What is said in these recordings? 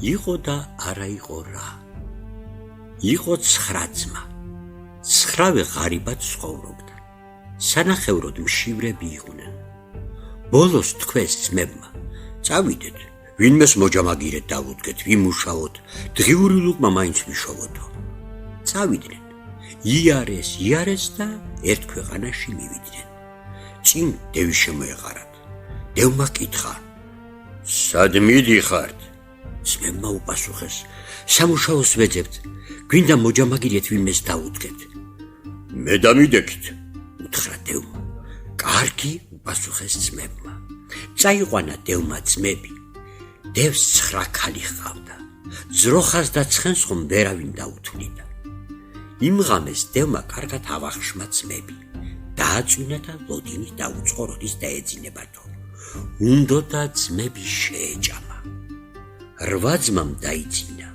იყო და არა იყო რა. იყო 9 ძმა. 9-ვე ღარიბად ცხოვრობდა. სანახევროდ მშივრები იყვნენ. ბოლოს თქვეს ძმებმა, წავიდეთ, ვინმეს მოჯამაგირეთ დავუდგეთ, ვიმუშაოთ, დღიური ლუყმა მაინც ვიშოვოთო. წავიდნენ. იარეს და ერთ ქვეყანაში მივიდნენ. წინ დევი შემოეყარათ. დევმა კითხა: სად მიდიხართ? ძმებმა უპასუხეს: სამუშაოს ვეძებთ, გვინდა მოჯამაგირეთ ვინმეს დავუდგეთ. მე დამიდექით, უთხრა დევმა. კარგი, უპასუხეს ძმებმა. წაიყვანა დევმა ძმები. დევს 9 ქალი ჰყავდა. ძროხას და ცხენს ხომ ვერავინ დაუთვლიდა. იმ ღამეს დევმა კარგად ავახშმა ძმები. დააწვინა და ლოდინი დაუწყო, როდის დაეძინებათო. უნდოდა ძმები შეეჭამა. 8 ძმამ დაიძინა.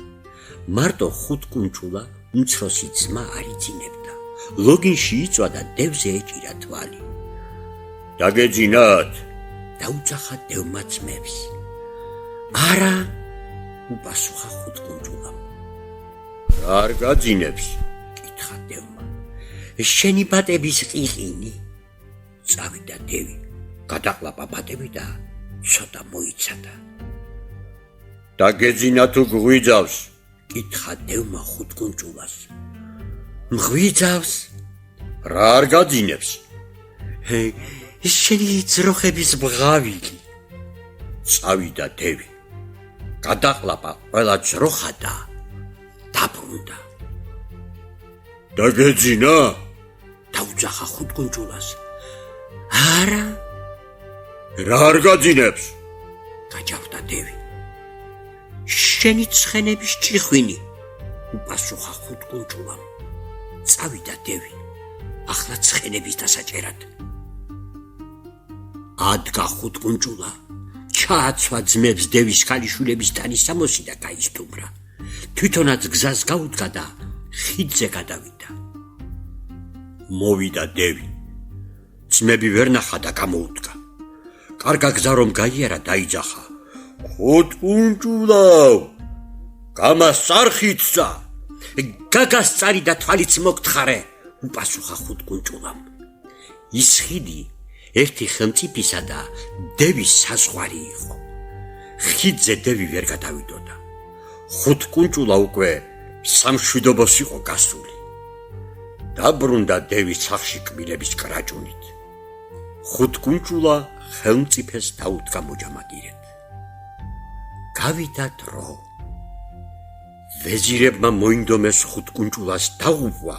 მარტო 5 კუნჭულა უმცროსი ძმა არ იძინებდა. ლოგინში იწვა და დევზე ეჭირა თვალი. დაგეძინათ? დაუძახა დევმა ძმებს. არა, უპასუხა 5 კუნჭულამ. რა არ გაძინებს? კითხა დევმა. შენი ბატების ყიყინი. წავიდა დევი, გადაყლაპა ბატები და ცოტა მოიცადა. დაგეძინა თუ გვიძავს? კითხა დევმა 5 კუნჭულას. მღვიძავს? რა არ გაძინებს? შენი ძროხების ბღავილი. წავიდა დევი, გადაყლაპა ყველა ძროხა და დაბრუნდა. დაგეძინა? დაუძახა 5 კუნჭულას. არა. რა არ გაძინებს? გაჯავდა დევი. შენი ცხენების ჭიხვინი, უპასუხა 5 კუნჭულამ. წავიდა დევი, ახლა ცხენების დასაჭერად. ადგა 5 კუნჭულა, ჩააცვა ძმებს დევის ქალიშვილების ტანის სამოსი და გაისტუმრა. თვითონაც გზას გაუდგა და ხიდზე გადავიდა. მოვიდა დევი. ძმები ვერ ნახა და გამოუდგა. კარგა გზა რომ გაიარა, დაიძახა: 5 კუნჭულავ, გამას წარხიცა. გაგას წარი და თვალიც მოგთხარე, უპასუხა 5 კუნჭულამ. ის ხიდი ერთი ხელმწიფისა და დევის საზღვარი იყო. ხიდზე დევი ვერ გადავიდოდა. 5 კუნჭულა უკვე სამშვიდობოს იყო გასული. დაბრუნდა დევის სახში კბილების კრაჭუნით. 5 კუნჭულა ხელმწიფეს დაუდგა მოჯამაგირეთ. გავიდა დრო. ვეზირებმა მოინდომეს 5 კუნჭულას დაღუპვა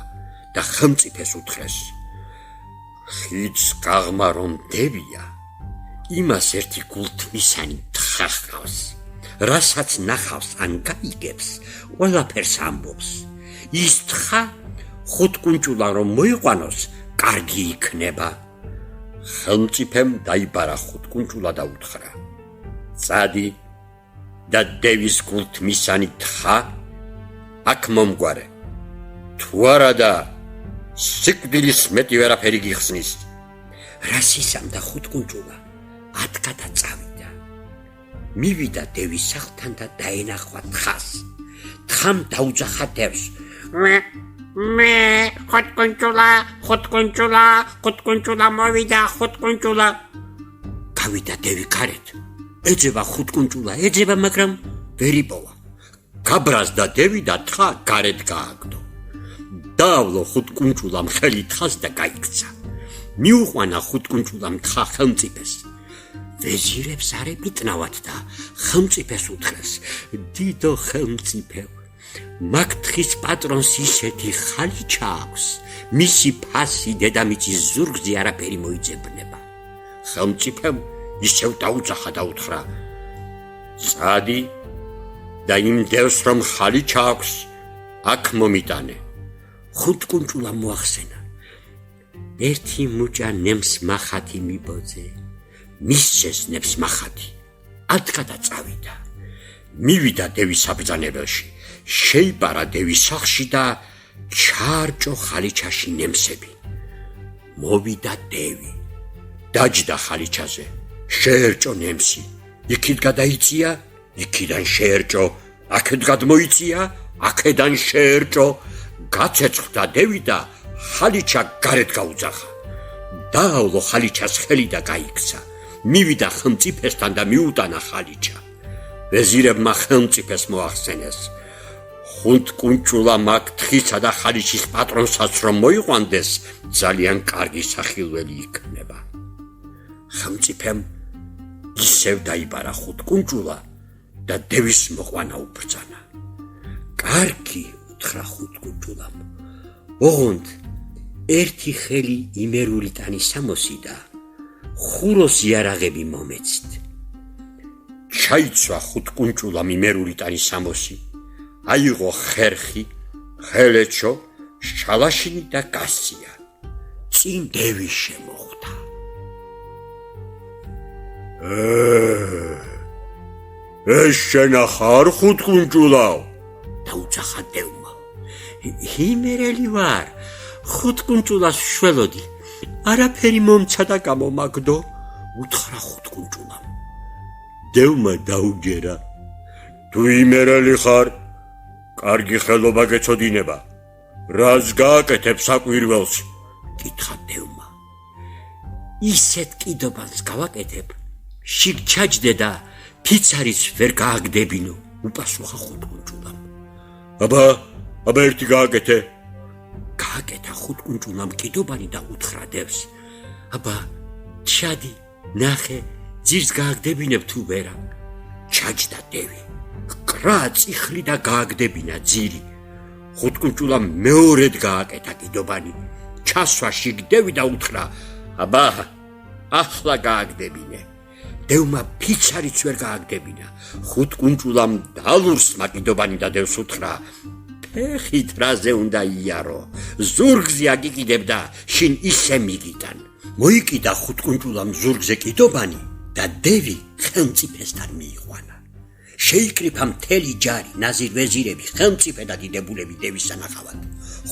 და ხელმწიფეს უთხრეს: ხიდს გაღმა რომ დევია, იმას ერთი გულთმისანი თხა ჰყავს, რასაც ნახავს ან გაიგებს, ყველაფერს ამბობს. ის თხა 5 კუნჭულა რომ მოიყვანოს, კარგი იქნება. ხელმწიფემ დაიბარა 5 კუნჭულა და უთხრა: წადი და დევის გულთმისანი თხა აქ მომგვარე. თუ არა და სიკვდილის მეტი ვერაფერი გიხსნის. რას ისამდა 5 კუნჭულა, ადგა და წავიდა. მივიდა დევის სახლთან და დაენახვა თხას. თხამ დაუძახა დევს: მე 5 კუნჭულა მოვიდა, 5 კუნჭულა. გავიდა დევი გარეთ. ეძება 5 კუნჭულა, ეძება, მაგრამ ვერ იპოვა. გაბრაზდა დევი და თხა გარეთ გააგდო. დაავლო 5 კუნჭულამ ხელი თხას და გაიქცა. მიუყვანა 5 კუნჭულამ თხა ხელმწიფეს. ვეზირებს არ ებიტნავათ და ხელმწიფეს უთხრეს: დიდო ხელმწიფო, მაგ თხის პატრონს ისეთი ხალი ჩააქვს, მისი ფასი დედამიწის ზურგზე არაფერი მოიძებნება. ხელმწიფემ ისევ დაუძახა და უთხრა: წადი და იმ დევს რომ ხალი ჩააქვს, აქ მომიტანე. 5 კუნჭულა მოახსენა: ერთი მუჭა ნემს მახათი მიბოძე, მისცეს ნემს მახათი. ადგა და წავიდა. მივიდა დევის საბრძანებელში, შეიპარა დევის სახლში და ჩაარჭო ხალიჩაში ნემსები. მოვიდა დევი, დაჯდა ხალიჩაზე, შეერჭო ნემსი. იქით გადაიწია, იქიდან შეერჭო აქეთ გადმოიწია, აქედან შეერჭო, გაცეცხლდა დევი და ხალიჩა გარეთ გაუძახა. დაავლო ხალიჩას ხელი და გაიქცა. მივიდა ხელმწიფესთან და მიუტანა ხალიჩა. ვეზირებმა ხელმწიფეს მოახსენეს. ხუნტკუნჭულა მაგ თხისა და ხალიჩის პატრონსაც რომ მოიყვანდეს, ძალიან კარგი სახილველი იქნება. ხელმწიფემ ისევ დაიბარა ხუნტკუნჭულა და დევის მოყვანა უბრძანა. კარგი, უთხრა ხუნტკუნჭულამ. ოღონდ ერთი ხელი იმერული ტანისა მოსიდა, ხუროს იარაღები მომეცით. ჩაიცვა ხუნტკუნჭულამ იმერული ტანის სამოსი, აიღო ხერხი, ხელეჩო, შალაშინი და გასწია. წინ დევი შემოხვდა. ეს შენა ხარ ხუნტკუნჭულავ? დაუძახა დევმა. იმერელი ვარ, ხუნტკუნჭულას შველოდი. არაფერი მომცა და გამომაგდო, უთხრა ხუნტკუნჭულამ. დევმა დაუჯერა. თუ იმერელი ხარ, კარგი ხელობა გეცოდინება. რას გააკეთებ საკვირველს? კითხა დევმა. ისეთ კიდობას გავაკეთებ, შიგ ჩაჯდე და ფიცარიც ვერ გააგდებინო, უპასუხა ხუნტკუნჭულამ. აბა ერთი გააკეთე. გააკეთა ხუნტკუნჭულამ კიდობანი და უთხრა დევს. აბა ჩადი, ნახე, ძირს გააგდებინებ თუ ვერა. ჩაჯდა დევი. კრა წიხლი და გააგდებინა ძირი. ხუნტკუნჭულამ მეორედ გააკეთა კიდობანი. ჩასვა შიგ დევი და უთხრა, აბა, ახლა გააგდებინე. დევმა ფიცარიც ვერ გააგდებინა. ხუნტკუნჭულამ დალურსმა კიდობანი და დევს უთხრა, ფეხით რაზე უნდა იარო, ზურგზე აგიკიდებ და შინ ისე მიგიტან. მოიკიდა ხუნტკუნჭულამ ზურგზე კიდობანი და დევი ხელმწიფესთან მიიყვანა. შეიკრიფა მთელი ჯარი, ნაზირ ვეზირები, ხელმწიფე და დიდებულები დევის სანახავად.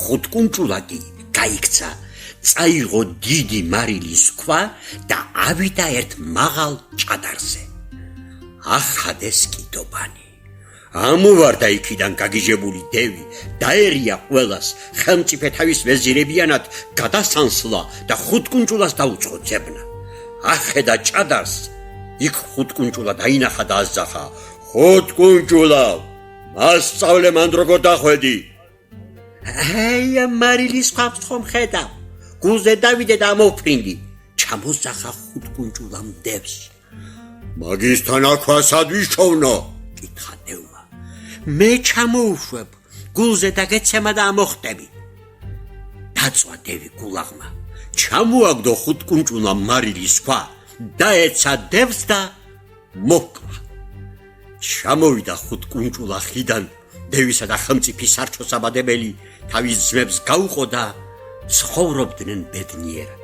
ხუნტკუნჭულა კი გაიქცა, წაიღო დიდი მარილის ქვა და ავიდა ერთ მაღალ ჭადარზე. ახადეს კიდობანი. ამოვარდა იქიდან გაგიჟებული დევი, დაერია ყველას, ხელმწიფე თავის ვეზირებიანად გადასანსლა და ხუნტკუნჭულას დაუწყო ძებნა. ახედა ჭადარს, იქ ხუნტკუნჭულა დაინახა და აზახა, ხუნტკუნჭულავ, მასწავლე მან როგორ დახვედი. აია მარილის ქვას ხომ ხედავ, გულზე დავიდე და ამოვფრინდი. ჩამოზახა ხუნტკუნჭულამ დევს. მაგისთან აქვა სად ვიშოვნო? კითხა დევმა. მე ჩამოუშვებ, გულზე დაგეცემა და ამოხტები. დაწვა დევი გულაღმა. ჩამოაგდო ხუნტკუნჭულამ მარილის ქვა, დაეცა დევს და მოკლა. ჩამოვიდა ხუნტკუნჭულა ხიდან, დევისა და ხელმწიფის სარჩოსაბადებელი თავის ძმებს გაუყო და ცხოვრობდნენ ბედნიერად.